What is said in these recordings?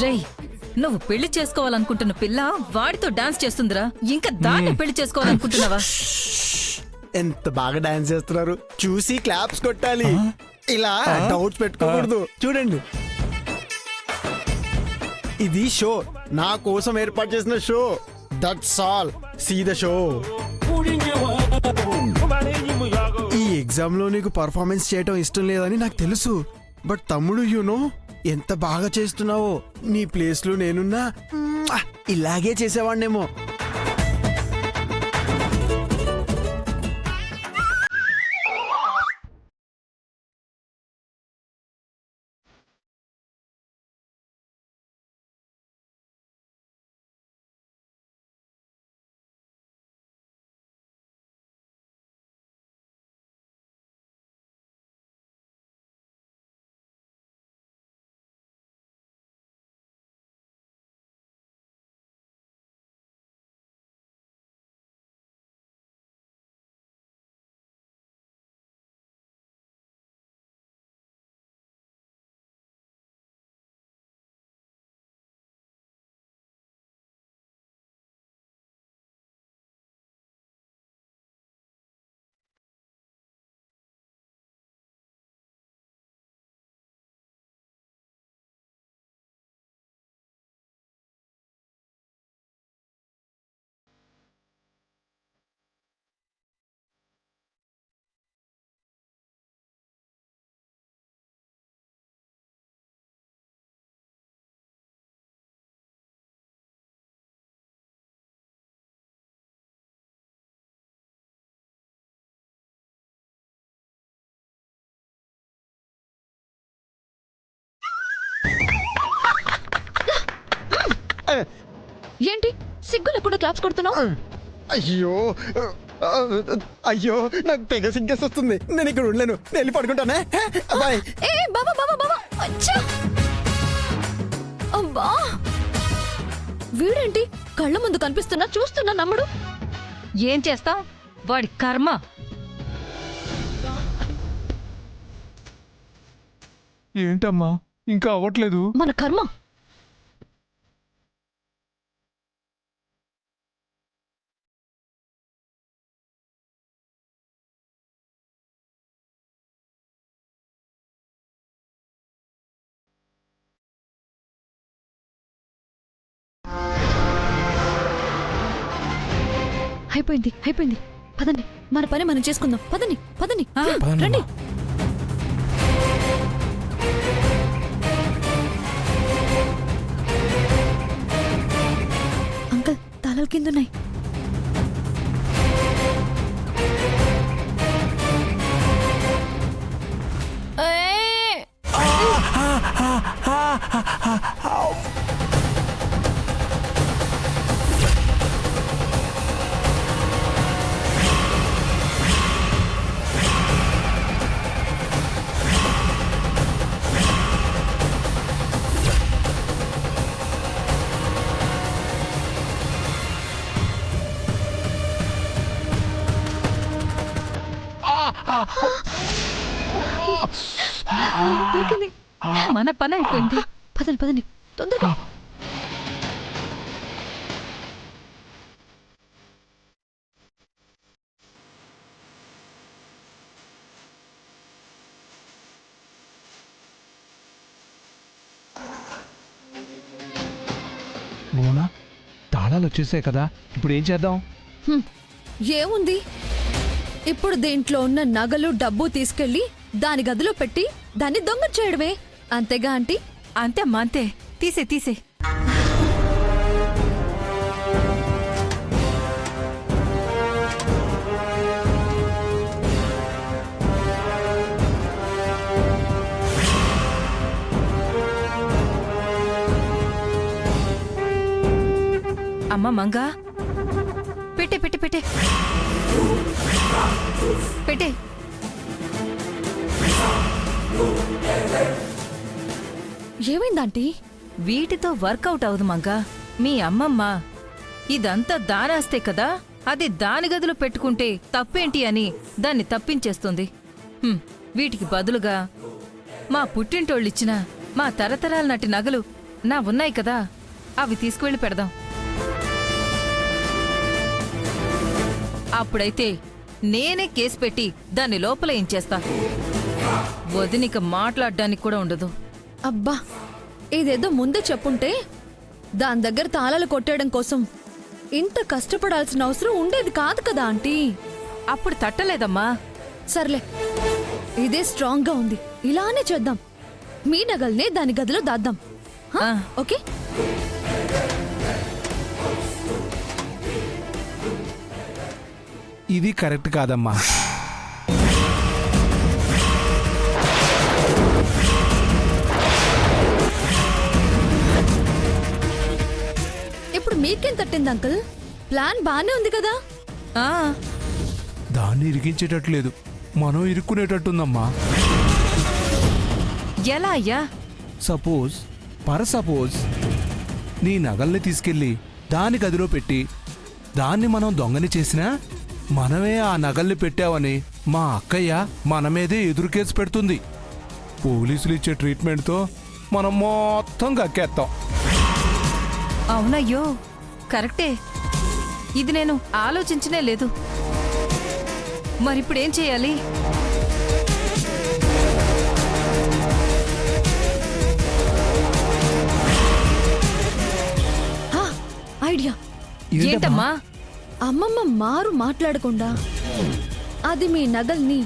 రేయ్, నువ్వు పెళ్లి చేసుకోవాలనుకుంటున్న పిల్ల వాడితో డాన్స్ చేస్తుందిరా. ఇంకా దాన్ని పెళ్లి చేసుకోవాలనుకుంటున్నావా? ఎంత బాగా డాన్స్ చేస్తున్నారు, చూసి క్లాప్స్ కొట్టాలి. ఇలా డౌట్స్ పెట్టుకోకూడదు. చూడండి, ఇది షో, నా కోసం ఏర్పాటు చేసిన show. That's all, see the show. ఈ ఎగ్జామ్ లో నీకు పర్ఫార్మెన్స్ చేయటం ఇష్టం లేదని నాకు తెలుసు. బట్ తమ్ముడు, యూనో ఎంత బాగా చేస్తున్నావో. నీ ప్లేస్ లో నేనున్నా ఇలాగే చేసేవాడినేమో. ఏంటి సిగ్గు లేకుండా క్లాప్స్ కొడుతున్నావు? అయ్యో అయ్యో, నాకు తెగ సింకేసి వస్తుంది. నేను ఇక్కడ ఉండలేను, నేను వెళ్ళి పడుకుంటానే. బాయ్. ఏ బాబా బాబా బాబా, అచ్చా! అబ్బా, వీడేంటి కళ్ళ ముందు కనిపిస్తున్నా చూస్తున్నా నమ్ముడు. ఏం చేస్తావ్, వాడి కర్మ. ఏంటమ్మా ఇంకా అవ్వట్లేదు? మన కర్మ. అయిపోయింది అయిపోయింది, పదండి, మన పని మనం చేసుకుందాం. పదండి పదండి, రండి. అంకల్, తాళాలు కిందున్నాయి. దొరికింది, మన పని అయిపోయింది. పదండి పదండి తొందరగా. మోనా, తాళాలు వచ్చేసాయి కదా, ఇప్పుడు ఏం చేద్దాం? ఏముంది, ఇప్పుడు దీంట్లో ఉన్న నగలు డబ్బు తీసుకెళ్లి దాని గదిలో పెట్టి దాన్ని దొంగ చేయడమే. అంతేగా ఆంటీ? అంతే అమ్మా, అంతే. తీసే తీసే. అమ్మ మంగా, పెట్టే పెట్టే పెట్టే పెట్టే. ఏమైందంటీ? వీటితో వర్కౌట్ అవదు మంగా. మీ అమ్మమ్మ ఇదంతా దానాస్తే కదా, అది దాని గదిలో పెట్టుకుంటే తప్పేంటి అని దాన్ని తప్పించేస్తుంది. వీటికి బదులుగా మా పుట్టింటోళ్ళిచ్చిన మా తరతరాల నాటి నగలు నా ఉన్నాయి కదా, అవి తీసుకువెళ్ళి పెడదాం. అప్పుడైతే నేనే కేసు పెట్టి దాన్ని లోపల ఇంచేస్తా. వదినిక మాట్లాడడానికి కూడా ఉండదు. అబ్బా, ఇదేదో ముందే చెప్పుంటే దాని దగ్గర తాళాలు కొట్టేయడం కోసం ఇంత కష్టపడాల్సిన అవసరం ఉండేది కాదు కదా ఆంటీ. అప్పుడు తట్టలేదమ్మా. సర్లే, ఇదే స్ట్రాంగ్ గా ఉంది, ఇలానే చేద్దాం. మీ నగల్నే దాని గదిలో దాద్దాం. హా? ఆ. ఓకే. ఇది కరెక్ట్ కాదమ్మా. ఇప్పుడు మీకేం తట్టింది అంకుల్? ప్లాన్ బానే ఉంది కదా. ఆ, దాన్ని ఇరికించేటట్లేదు, మనం ఇరుక్కునేటట్టుందమ్మా. ఎలా అయ్యా? సపోజ్ నీ నగల్ని తీసుకెళ్ళి దాని గదిలో పెట్టి దాన్ని మనం దొంగని చేసినా మనమే ఆ నగల్ని పెట్టావని మా అక్కయ్య మన మీదే ఎదురు కేసు పెడుతుంది. పోలీసులు ఇచ్చే ట్రీట్మెంట్తో మనం మొత్తం గక్కేస్తాం. అవునయ్యో, కరెక్టే. ఇది నేను ఆలోచించనే లేదు. మరిప్పుడేం చేయాలి? హా, ఐడియా. ఏంటమ్మా? అమ్మమ్మ మారు మాట్లాడకుండా అది మీ నగల్ని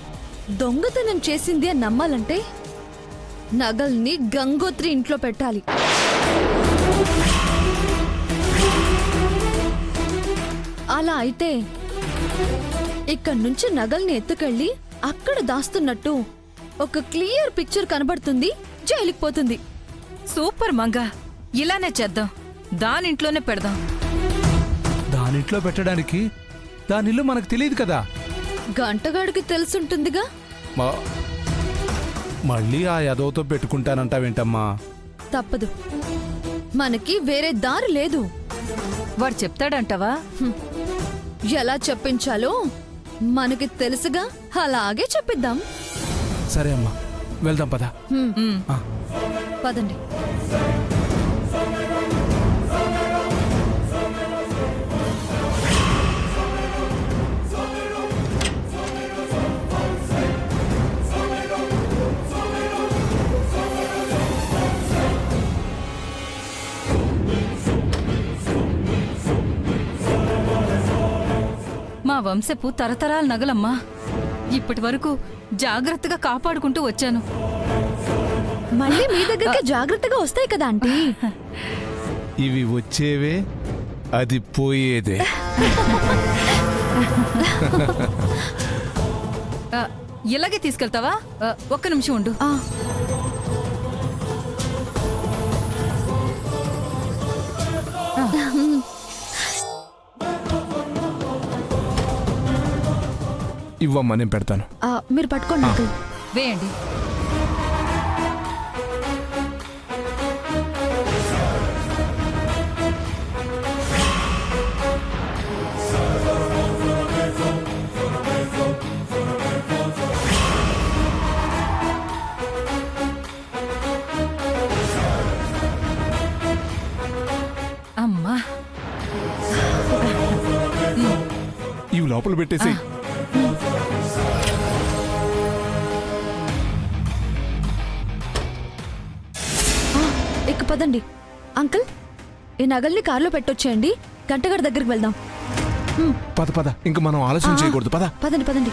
దొంగతనం చేసింది అని నమ్మాలంటే నగల్ని గంగోత్రి ఇంట్లో పెట్టాలి. అలా అయితే ఇక్కడి నుంచి నగల్ని ఎత్తుకెళ్ళి అక్కడ దాస్తున్నట్టు ఒక క్లియర్ పిక్చర్ కనబడుతుంది, జైలుకి పోతుంది. సూపర్ మంగా, ఇలానే చేద్దాం. దానింట్లోనే పెడదాం. దానింట్లో పెట్టడానికి దానిల్లు మనకు తెలియదు కదా. గంటగాడికి తెలుసుంటుందిగా. మళ్ళీ ఆ యదవతో పెట్టుకుంటానంటావేంటమ్మా? తప్పదు, మనకి వేరే దారి లేదు. వాడు చెప్తాడంటావా? ఎలా చెప్పించాలో మనకి తెలుసుగా, అలాగే చెప్పిద్దాం. సరే అమ్మా, వెళ్దాం పద. ఉమ్. పదండి. మా వంశపు తరతరాల నగలమ్మా. ఇప్పటి వరకు జాగ్రత్తగా కాపాడుకుంటూ వచ్చాను. మళ్ళీ మీ దగ్గరికి జాగ్రత్తగా వస్తాయి కదా ఆంటీ. ఇవి వచ్చేవే, అది పోయేదే. ఇలాగే తీసుకెళ్తావా? ఒక్క నిమిషం ఉండు. ఆ, ఇవ్వమ్మా, నేను పెడతాను. మీరు పట్టుకోండి అంకుల్. వేయండి. అమ్మా, ఇవి లోపల పెట్టేసి. ఇక పదండి. అంకుల్, ఈ నగల్ని కారులో పెట్టొచ్చేయండి, గంటగారి దగ్గరికి వెళ్దాం. పద పద, ఇంక మనం ఆలస్యం చేయకూడదు. పద. పదండి పదండి.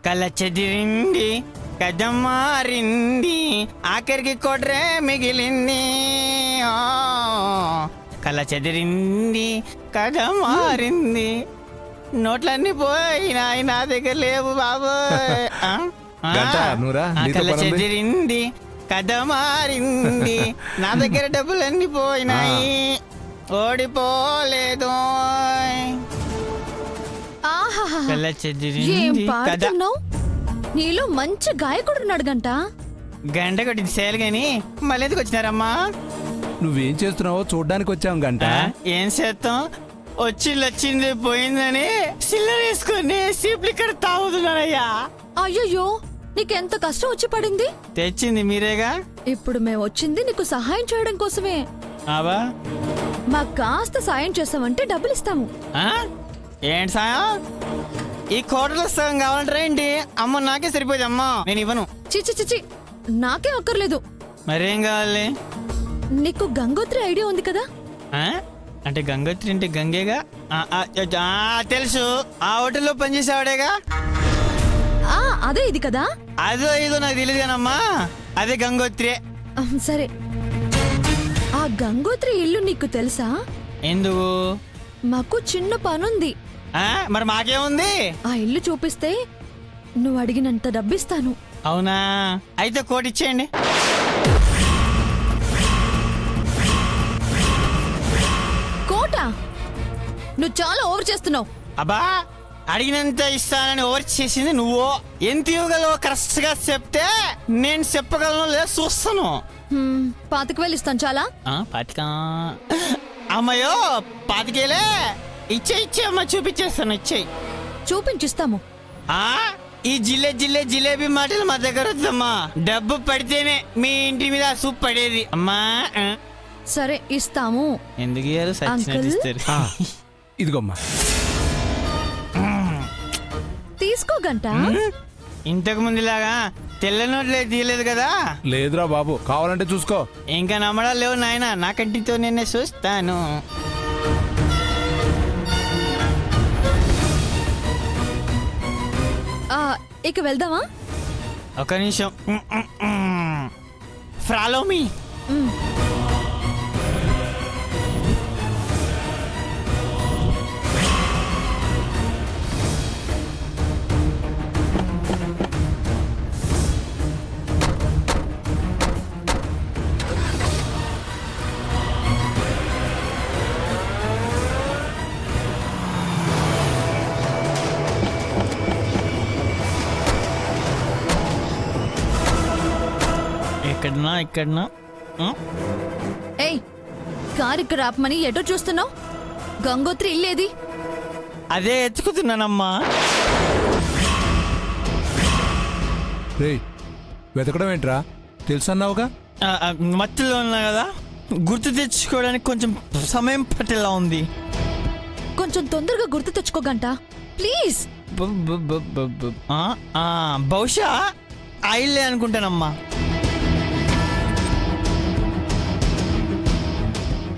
కళ్ళ చెదిరింది, కథ మారింది, ఆఖరికి కొట్రే మిగిలింది. కళ్ళ చెదిరింది, కథ మారింది, నోట్లన్నీ పోయినాయి, నా దగ్గర లేవు బాబు. కళ్ళ చెదిరింది, కథ మారింది, నా దగ్గర డబ్బులన్నీ పోయినాయి, ఓడిపోలేదు. ఆహాహా. కళ్ళ ఏం చెదిరింది కదా పాడుతున్నావు? నీలో మంచి గాయకుడున్నాడు గంట. గంట కొట్టింది సేలు గాని మళ్ళీ ఎందుకు వచ్చినారమ్మా? నువ్వేం చేస్తున్నావో చూడ్డానికి వచ్చాం గంట. ఏం చేస్తాం, వచ్చింది పోయిందని సిల్లర్ వేసుకొని సీప్లు ఇక్కడ తాగుతున్నానయ్యా. అయ్యయ్యో, నీకెంత కష్టం వచ్చి పడింది. తెచ్చింది మీరేగా. ఇప్పుడు మేము వచ్చింది నీకు సహాయం చేయడం కోసమే. ఆబా మాకు కాస్త సాయం చేసావంటే డబ్బులు ఇస్తాము. ఆ? ఏంటి సాయం? ఈ కోటలో సగం కావాలంటారా ఏంటి? అమ్మ నాకే సరిపోయింది అమ్మా, నేను ఇవ్వను. చిచి చిచి, నాకే అక్కర్లేదు. మరేం కావాలి? నీకు గంగోత్రి ఐడియా ఉంది కదా? ఆ? అంటే గంగోత్రి అంటే గంగేగా. తెలుసు, ఆ హోటల్లో పనిచేసేవాడేగా. అదే ఇది కదా. అదో ఇదో నాకు తెలియదు కానమ్మా, అదే గంగోత్రి. సరే, ఆ గంగోత్రి ఇల్లు నీకు తెలుసా? ఎందుకు? మాకు చిన్న పనుంది. మరి మాకేముంది? ఆ ఇల్లు చూపిస్తే నువ్వు అడిగినంత డబ్బిస్తాను. అవునా, అయితే కోటి ఇచ్చేయండి. కోట? నువ్వు చాలా ఓవర్ చేస్తున్నావు. అబ్బా, అడిగినంత ఇస్తానని ఓవర్ చేసింది నువ్వు. ఎంత ఇవ్వగలవో కరెక్ట్ గా చెప్తే నేను చెప్పగలను లేదా చూస్తాను. 25,000 ఇస్తాను చాలా. పాతికా? అమ్మయ్యో, పాతికేలే. ఇచ్చే అమ్మ, చూపించేస్తాను, ఇచ్చేయి. చూపించిస్తాము. ఈ జిలేబీ మాటలు మా దగ్గర వద్దమ్మా. డబ్బు పడితేనే మీ ఇంటి మీద సూప్ పడేది అమ్మా. సరే, ఇస్తాము. ఎందుకు అంకుల్? ఇదిగోమ్మా. తీసుకో గంట. ఇంతకు ముందులాగా తెల్ల నోట్లే తీయలేదు కదా? లేదురా బాబు, కావాలంటే చూసుకో. ఇంకా నమ్మడా లేవు నాయన, నా కంటితో నేనే చూస్తాను. ఇక వెళ్దామా? ఒక నిమిషం. Follow me. ఎక్కడనా ఏయ్, కారు ఇక్కడ ఆపమని ఎటో చూస్తున్నావు? గంగోత్రి ఇల్లేది? అదే ఎత్తుకుతున్నానమ్మా. రేయ్, వెతకడం ఏంట్రా? తెలుసన్నావుగా. మత్తులో ఉన్నా కదా, గుర్తు తెచ్చుకోవడానికి కొంచెం సమయం పట్టేలా ఉంది. కొంచెం తొందరగా గుర్తు తెచ్చుకో గంట, ప్లీజ్. బహుశా ఆయిల్లే అనుకుంటానమ్మా.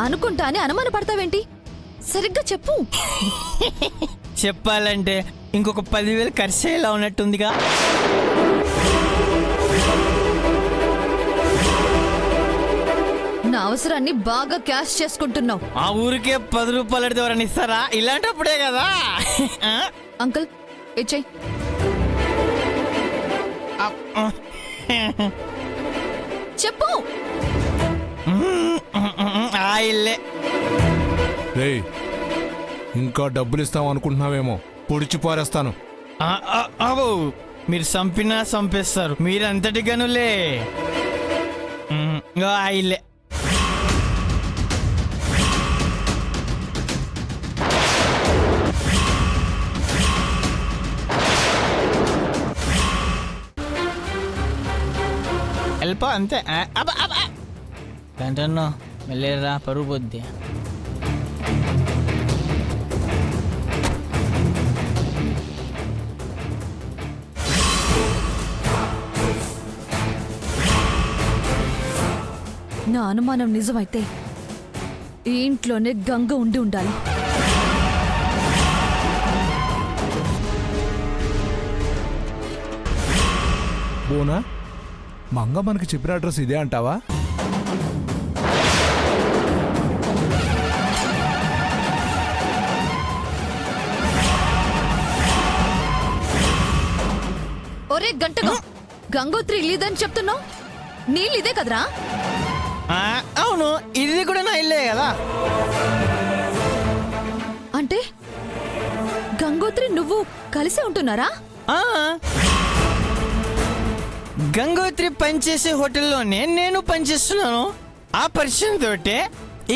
అనుకుంటా అని అనుమాన పడతావేంటి? సరిగ్గా చెప్పు. చెప్పాలంటే ఇంకొక 10,000 ఖర్చు అయ్యేలా ఉన్నట్టుందిగా. నా అవసరాన్ని బాగా క్యాష్ చేసుకుంటున్నావు. ఆ ఊరికే 10 రూపాయలు అడితే ఎవరైనా ఇస్తారా? ఇలాంటప్పుడే కదా. అంకుల్, ఇచ్చేయ్. చెప్పు. ఆయిల్లే. రేయ్, ఇంకా డబ్బులు ఇస్తాం అనుకుంటున్నావేమో, పొడిచి పారేస్తాను. అవు, మీరు చంపినా చంపేస్తారు, మీరంతటి గనులే. ఆయిల్లే. వెళ్ళిపో అంతే. గంటన్నో వెళ్ళేరా, పరుగు పోద్ది. నా అనుమానం నిజమైతే ఈ ఇంట్లోనే గంగ ఉండి ఉండాలి. బోనా, మంగ మనకి చెప్పిన అడ్రస్ ఇదే అంటావా? ఒరే గంటగా, గంగోత్రి ఇల్లిదని చెప్తున్నావు, నీళ్ళు ఇదే కదరా? అవును, ఇది కూడా నా ఇల్లే కదా. అంటే గంగ గంగోత్రి నువ్వు కలిసే ఉంటున్నారా? ఆ, గంగోత్రి పనిచేసే హోటల్లోనే నేను పనిచేస్తున్నాను. ఆ పరిచయం తోటే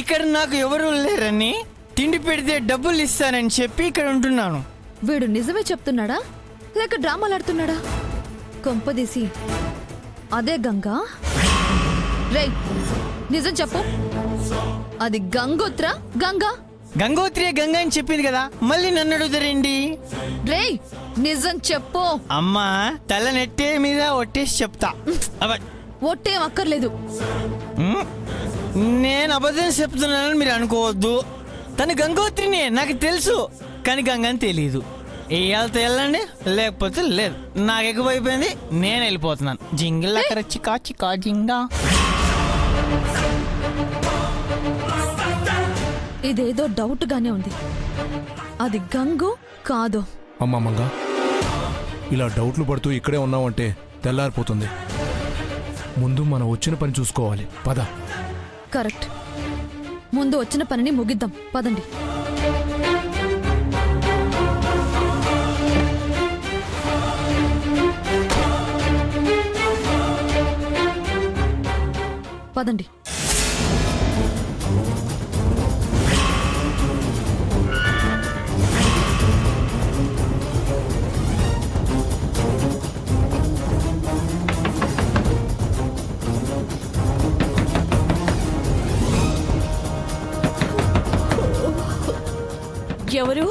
ఇక్కడ నాకు ఎవరు లేరని, తిండి పెడితే డబ్బులు ఇస్తానని చెప్పి ఇక్కడ ఉంటున్నాను. వీడు నిజమే చెప్తున్నాడా లేక డ్రామాలాడుతున్నాడా? కొంపదీసి అదే గంగా? రేయ్ నిజం చెప్పు, అది గంగోత్రా గంగా? గంగోత్రి గంగా అని చెప్పింది కదా, మళ్ళీ నన్ను అడుగుతారేంటి? రేయ్ నిజం చెప్పు. అమ్మా, తల నెట్టే మీద ఒట్టేసి చెప్తా. ఒట్టేం అక్కర్లేదు. ఉమ్, నేను అబద్ధం చెప్తున్నానని మీరు అనుకోవద్దు. తను గంగోత్రిని నాకు తెలుసు, కానీ గంగని తెలియదు. ఇవాళతో వెళ్ళండి, లేకపోతే లేదు. నాకు ఎక్కువైపోయింది, నేను వెళ్ళిపోతున్నాను. జింగిల్ అక్కడ చికా చికా జింగా. ఇదేదో డౌట్ గానే ఉంది. అది గంగు కాదు. అమ్మా మంగ, ఇలా డౌట్లు పడుతూ ఇక్కడే ఉన్నావంటే తెల్లారిపోతుంది. ముందు మనం వచ్చిన పని చూసుకోవాలి. పద. కరెక్ట్. ముందు వచ్చిన పనిని ముగిద్దాం, పదండి. పదండి. ఎవరు?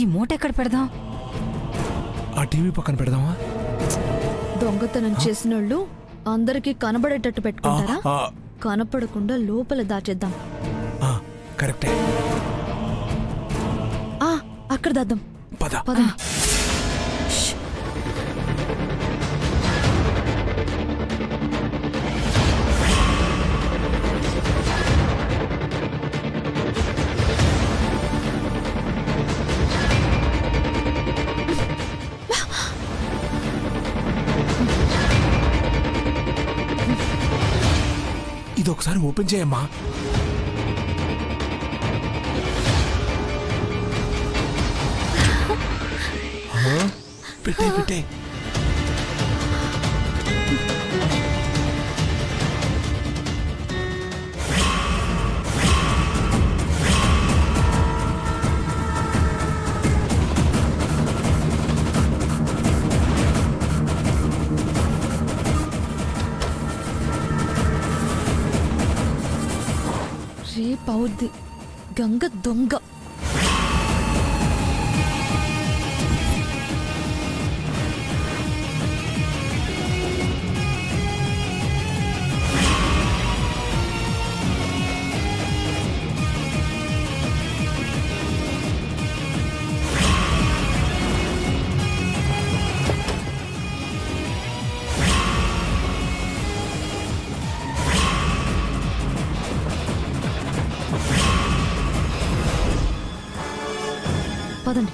ఈ మూట ఎక్కడ పెడదాం? ఆ టీవీ పక్కన పెడదామా? దొంగతనం చేసినోళ్ళు అందరికీ కనబడేటట్టు పెట్టుకుంటారా? ఆ, కనపడకుండా లోపల దాచేద్దాం. ఆ, కరెక్టే. అక్కడ దాద్దాం. పద. పదండి. ఇది ఒకసారి ఓపెన్ చేయమ్మా. పెట్టే పెట్టే. రేపవుద్ది గంగ దొంగ. పదండి.